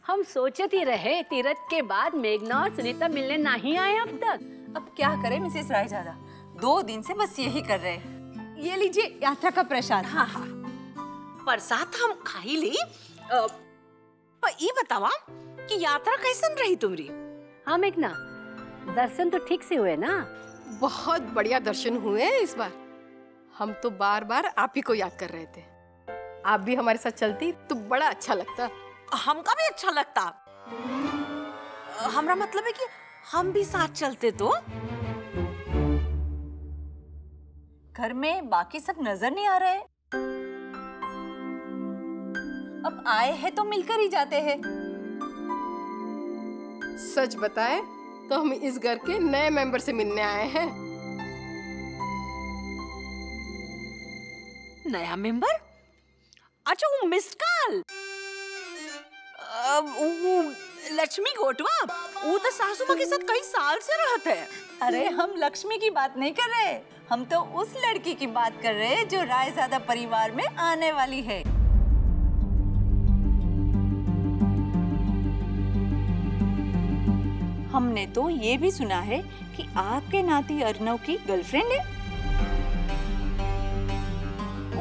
हम सोचते ही रहे तीरथ के बाद मेघना और सुनीता मिलने नहीं आए अब तक। अब क्या करें मिसेस रायजादा, 2 दिन से बस यही कर रहे हैं। ये लीजिए यात्रा का प्रसाद। हाँ हाँ, प्रसाद हम खा ही ली। पर ये बतावा कि यात्रा कैसन रही तुम्हारी? हाँ मेघना, दर्शन तो ठीक से हुए ना? बहुत बढ़िया दर्शन हुए इस बार। हम तो बार बार आप ही को याद कर रहे थे। आप भी हमारे साथ चलती तो बड़ा अच्छा लगता। हमका भी अच्छा लगता। हमरा मतलब है कि हम भी साथ चलते तो। घर में बाकी सब नजर नहीं आ रहे। अब आए हैं तो मिलकर ही जाते हैं। सच बताए तो हम इस घर के नए मेंबर से मिलने आए हैं। नया मेंबर? अच्छा, वो मिस्ड कॉल। वो लक्ष्मी घोटवा, वो तो सासू माँ के साथ कई साल से रहते हैं। अरे हम लक्ष्मी की बात नहीं कर रहे, हम तो उस लड़की की बात कर रहे हैं जो रायजादा परिवार में आने वाली है। हमने तो ये भी सुना है कि आपके नाती अर्नव की गर्लफ्रेंड है।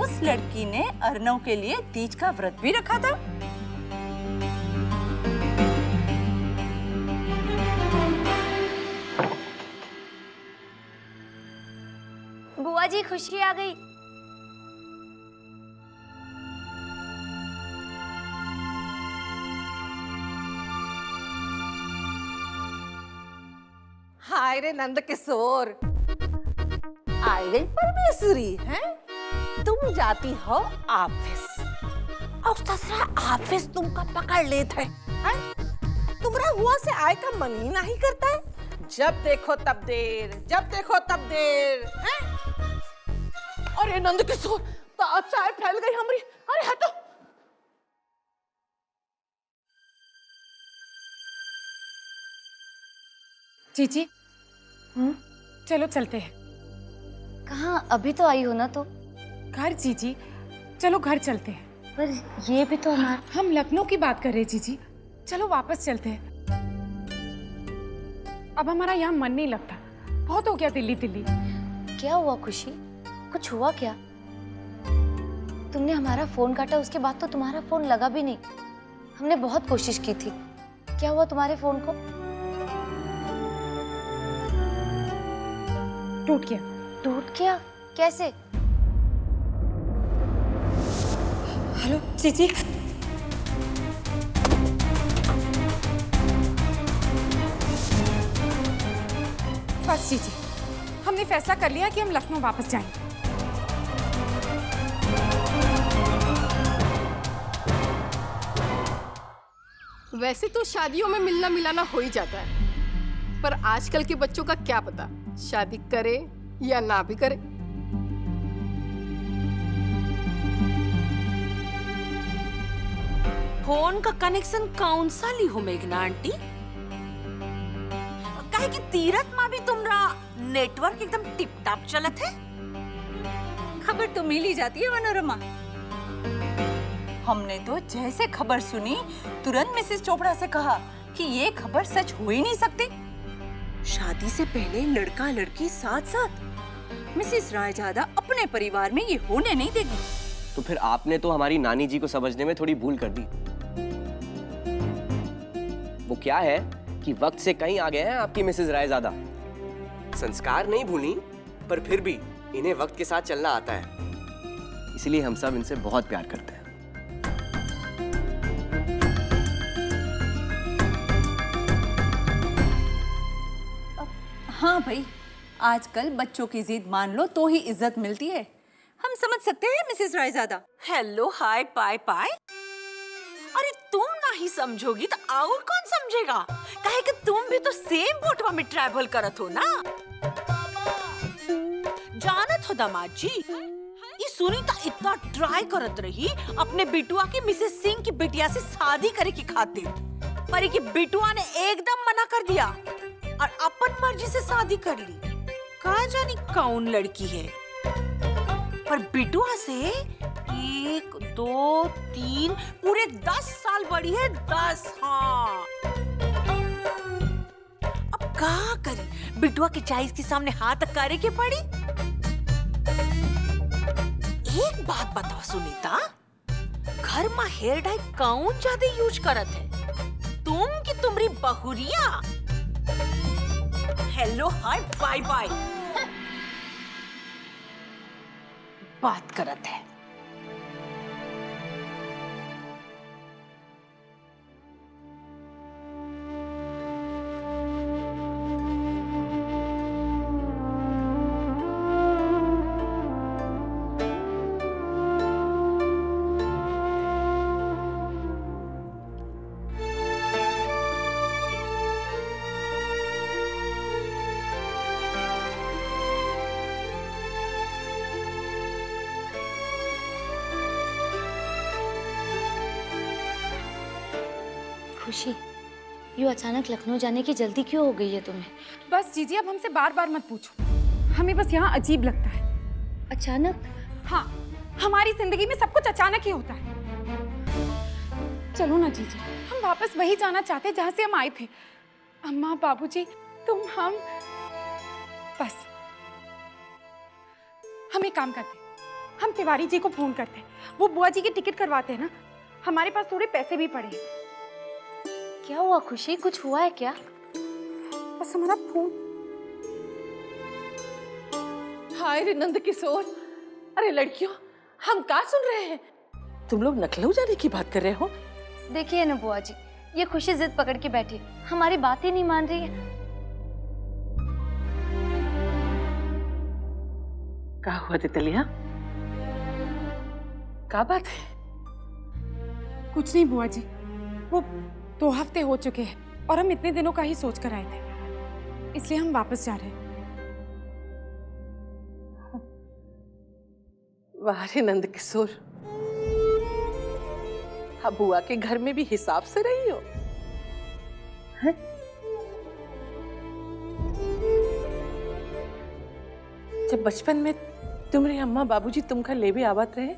उस लड़की ने अर्नव के लिए तीज का व्रत भी रखा था। बुआ जी, खुशी आ गई। हाय रे नंद किशोर, आई गई परमेश्वरी हैं? तुम जाती हो ऑफिस और ससुरा ऑफिस तुमका पकड़ लेते हैं। तुम्हारा हुआ से आए का मन ही नहीं करता है। जब देखो तब देर, जब देखो तब देर हैं? अरे नंद किशोर, तो चाय फैल गई हमारी। अरे हटो। चीची, चलो चलते हैं। कहाँ? अभी तो आई हो ना। तो घर चीची, चलो घर चलते हैं। पर ये भी तो हमारा। हम लखनऊ की बात कर रहे हैं चीची, चलो वापस चलते हैं। अब हमारा यहाँ मन नहीं लगता, बहुत हो गया दिल्ली दिल्ली। क्या हुआ खुशी? कुछ हुआ क्या? तुमने हमारा फोन काटा, उसके बाद तो तुम्हारा फोन लगा भी नहीं। हमने बहुत कोशिश की थी। क्या हुआ तुम्हारे फोन को? टूट गया। टूट गया? कैसे? हेलो चीची। बस चीची, हमने फैसला कर लिया कि हम लखनऊ वापस जाएंगे। वैसे तो शादियों में मिलना मिलाना हो ही जाता है, पर आजकल के बच्चों का क्या पता शादी करे या ना भी करे। फोन का कनेक्शन कौन सा ली हो मेघना आंटी? काहे कि तीरथ माँ भी तुम्हारा नेटवर्क एकदम टिप टाप चलत है। खबर तो मिल ही जाती है मनोरमा। हमने तो जैसे खबर सुनी तुरंत मिसेस चोपड़ा से कहा कि ये खबर सच हो ही नहीं सकती। शादी से पहले लड़का लड़की साथ साथ। मिसेस रायजादा अपने परिवार में ये होने नहीं देगी। तो फिर आपने तो हमारी नानी जी को समझने में थोड़ी भूल कर दी। वो क्या है कि वक्त से कहीं आ गए हैं आपकी मिसेस रायजादा। संस्कार नहीं भूली, पर फिर भी इन्हें वक्त के साथ चलना आता है। इसलिए हम सब इनसे बहुत प्यार करते हैं। हाँ भाई, आजकल बच्चों की जिद मान लो तो ही इज्जत मिलती है। हम समझ सकते हैं मिसेस रायजादा। हेलो हाय पाय पाय। अरे तुम नहीं समझोगी तो और कौन समझेगा? काहे कि तुम भी तो सेम बोटवा में ट्रैवल करत हो ना। जानत हो दामाद जी, ये सुनीता इतना ट्राई करत रही अपने बिटुआ की मिसेस सिंह की बिटिया से शादी करे की खातिर, पर की बिटुआ ने एकदम मना कर दिया और अपन मर्जी से शादी कर ली। कहा जानी कौन लड़की है, पर बिटुआ से 1, 2, 3 पूरे 10 साल बड़ी है। 10। हाँ, अब क्या करी? बिटुआ की चॉइस के सामने हाथ करे के पड़ी। एक बात बताओ सुनीता, घर में हेयर डाई कौन ज्यादा यूज करत है, तुम कि तुम्हारी बहुरिया? हेलो हाय बाय बाय बात करत है। खुशी, यूँ अचानक लखनऊ जाने की जल्दी क्यों हो गई है तुम्हें? बस जीजी अब हमसे बार बार मत पूछो, हमें बस यहाँ अजीब लगता है। अचानक? हाँ, हमारी जिंदगी में सब कुछ अचानक ही होता है। चलो ना जीजी, हम वापस वही जाना चाहते जहाँ से हम आए थे। अम्मा, बाबूजी, तुम, हम। बस हम एक काम करते, हम तिवारी जी को फोन करते, वो बुआ जी की टिकट करवाते हैं ना। हमारे पास थोड़े पैसे भी पड़े हैं। क्या हुआ खुशी, कुछ हुआ है क्या? बस हमारा फोन। हाय रे नंद किशोर, अरे लड़कियों, हम क्या सुन रहे हैं? तुम लोग लखनऊ जाने की बात कर रहे हो? देखिए ना बुआ जी, ये खुशी जिद पकड़ के बैठी, हमारी बात ही नहीं मान रही है। क्या हुआ तितलिया? क्या बात है? कुछ नहीं बुआ जी, वो 2 हफ्ते हो चुके हैं और हम इतने दिनों का ही सोच कर आए थे, इसलिए हम वापस जा रहे हैं। वाह रे नंद किशोर, अब बुआ के घर में भी हिसाब से रही हो है? जब बचपन में तुम्हारे अम्मा बाबूजी तुमका लेवे आवत रहे,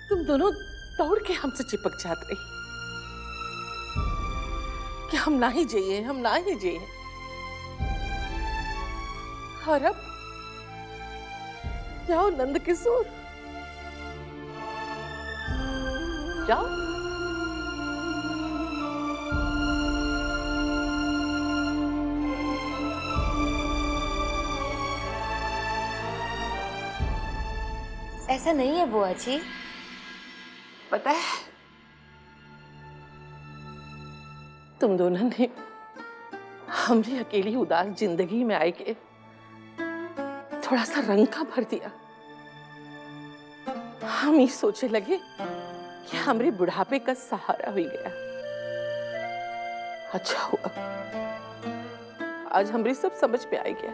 तुम दोनों दौड़ के हमसे चिपक जात रही कि हम ना ही जाइए, हम ना ही जाइए। और अब जाओ नंद किशोर, जाओ। ऐसा नहीं है बुआ जी। पता है, तुम दोनों ने हमारी अकेली उदास जिंदगी में आए के थोड़ा सा रंग का भर दिया। हम ये सोचने लगे कि हमारे बुढ़ापे का सहारा हो गया। अच्छा हुआ, आज हमारी सब समझ में आ गया।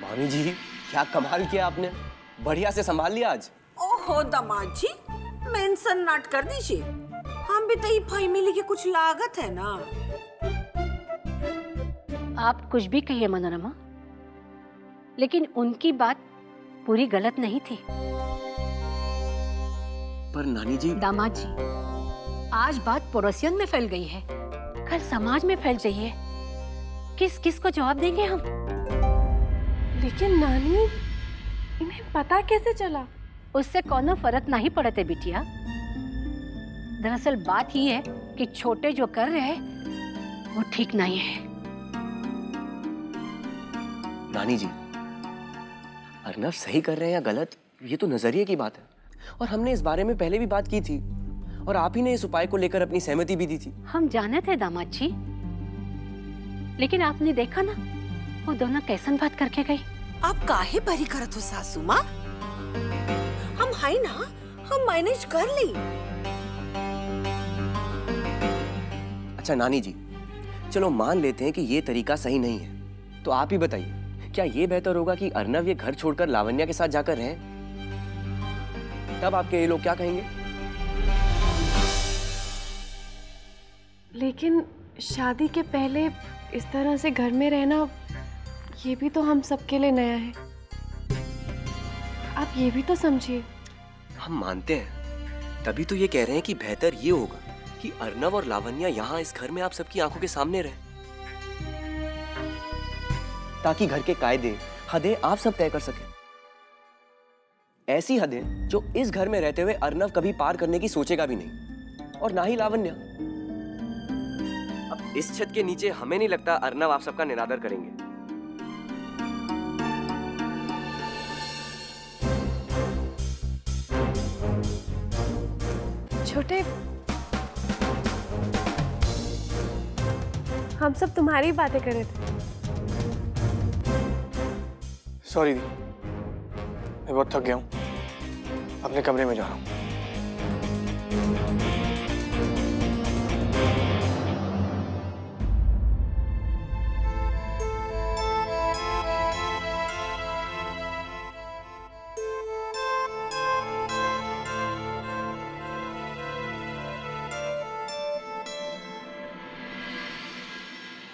मामी जी, क्या कमाल किया आपने, बढ़िया से संभाल लिया आज। ओहो दामाद जी, मेंशन नॉट कर दीजिए, हम भी तो ये फैमिली की कुछ लागत है ना। आप कुछ भी कहिए मनोरमा, लेकिन उनकी बात पूरी गलत नहीं थी। पर नानी जी। दामाद जी, आज बात पड़ोसियों में फैल गई है, कल समाज में फैल जाइए, किस किस को जवाब देंगे हम? लेकिन नानी, इन्हें पता कैसे चला? उससे कोनो फर्क नहीं पड़ते बिटिया। दरअसल बात ही है कि छोटे जो कर रहे हैं वो ठीक नहीं है। नानी जी, अर्नव सही कर रहे हैं या गलत, ये तो नजरिए की बात है, और हमने इस बारे में पहले भी बात की थी, और आप ही ने इस उपाय को लेकर अपनी सहमति भी दी थी। हम जाने थे दामाद जी, लेकिन आपने देखा ना वो दोनों कैसन बात करके गई। आप काहे बरी करत हो सासू माँ? हम है ना, हम मैनेज कर ली। अच्छा नानी जी, चलो मान लेते हैं कि ये तरीका सही नहीं है, तो आप ही बताइए, क्या ये बेहतर होगा कि अर्नव ये घर छोड़कर लावण्या के साथ जाकर रहें? तब आपके ये लोग क्या कहेंगे? लेकिन शादी के पहले इस तरह से घर में रहना ये भी तो हम सबके लिए नया है। आप ये भी तो समझिए। हम मानते हैं, तभी तो ये कह रहे हैं कि बेहतर ये होगा कि अर्नव और लावण्या यहाँ इस घर में आप सबकी आंखों के सामने रहे, ताकि घर के कायदे हदें आप सब तय कर सकें। ऐसी हदें जो इस घर में रहते हुए अर्नव कभी पार करने की सोचेगा भी नहीं, और ना ही लावण्या। अब इस छत के नीचे हमें नहीं लगता अर्नव आप सबका निरादर करेंगे। छोटे, हम सब तुम्हारी बातें कर रहे थे। सॉरी दी, मैं बहुत थक गया हूँ, अपने कमरे में जा रहा हूँ।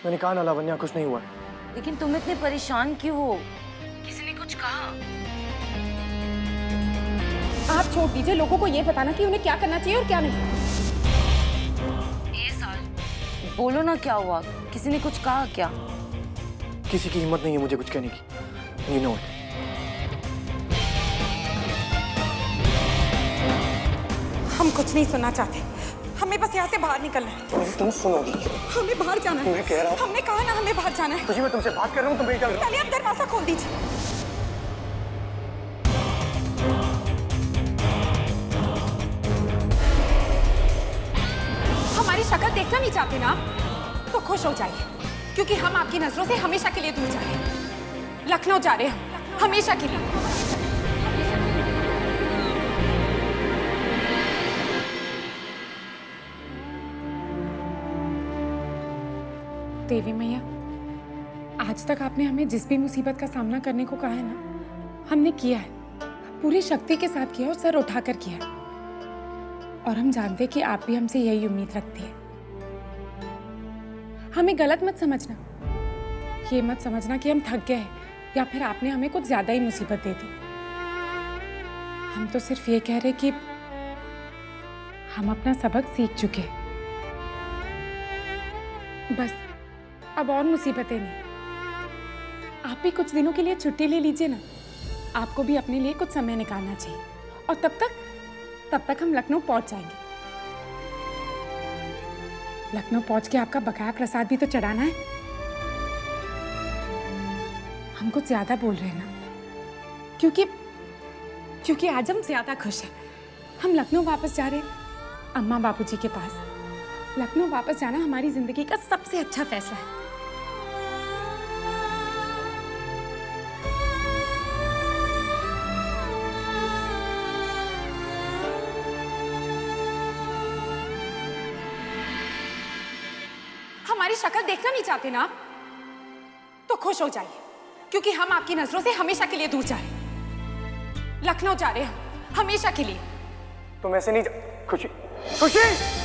मैंने कहा ना लावण्या, कुछ नहीं हुआ है। लेकिन तुम इतने परेशान क्यों हो? किसी ने कुछ कहा? आप छोड़ दीजिए, लोगों को ये बताना कि उन्हें क्या करना चाहिए और क्या नहीं। ये साल बोलो ना, क्या हुआ? किसी ने कुछ कहा क्या? किसी की हिम्मत नहीं है मुझे कुछ कहने की। You know it. हम कुछ नहीं सुनना चाहते, हमें बस यहाँ से बाहर निकलना है। तुम सुनोगी? हमें बाहर जाना है। मैं कह रहा हूँ। हमने कहा ना हमें बाहर जाना है। तुझे, मैं तुमसे बात कर रहा हूँ, तुम मेरी जान। पहले आप दरवाजा खोल दीजिए। हमारी शक्ल देखना नहीं चाहते ना आप? तो खुश हो जाइए, क्योंकि हम आपकी नजरों से हमेशा के लिए दूर जा रहे हैं। लखनऊ जा रहे हैं हम, हमेशा के लिए। देवी मैया, आज तक आपने हमें जिस भी मुसीबत का सामना करने को कहा है ना, हमने किया है, पूरी शक्ति के साथ किया और सर उठाकर किया है। और हम जानते हैं कि आप भी हमसे यही उम्मीद रखती है। हमें गलत मत समझना, ये मत समझना कि हम थक गए हैं या फिर आपने हमें कुछ ज्यादा ही मुसीबत दे दी। हम तो सिर्फ ये कह रहे कि हम अपना सबक सीख चुके हैं, बस अब और मुसीबतें नहीं। आप भी कुछ दिनों के लिए छुट्टी ले लीजिए ना, आपको भी अपने लिए कुछ समय निकालना चाहिए। और तब तक हम लखनऊ पहुंच जाएंगे। लखनऊ पहुंच के आपका बकाया प्रसाद भी तो चढ़ाना है। हम कुछ ज्यादा बोल रहे हैं ना, क्योंकि आज हम ज्यादा खुश हैं। हम लखनऊ वापस जा रहे हैं अम्मा बापूजी के पास। लखनऊ वापस जाना हमारी जिंदगी का सबसे अच्छा फैसला है। हमारी शक्ल देखना नहीं चाहते ना आप? तो खुश हो जाइए, क्योंकि हम आपकी नजरों से हमेशा के लिए दूर जा रहे हैं। लखनऊ जा रहे हैं हम, हमेशा के लिए। तुम ऐसे नहीं जा... खुशी, खुशी!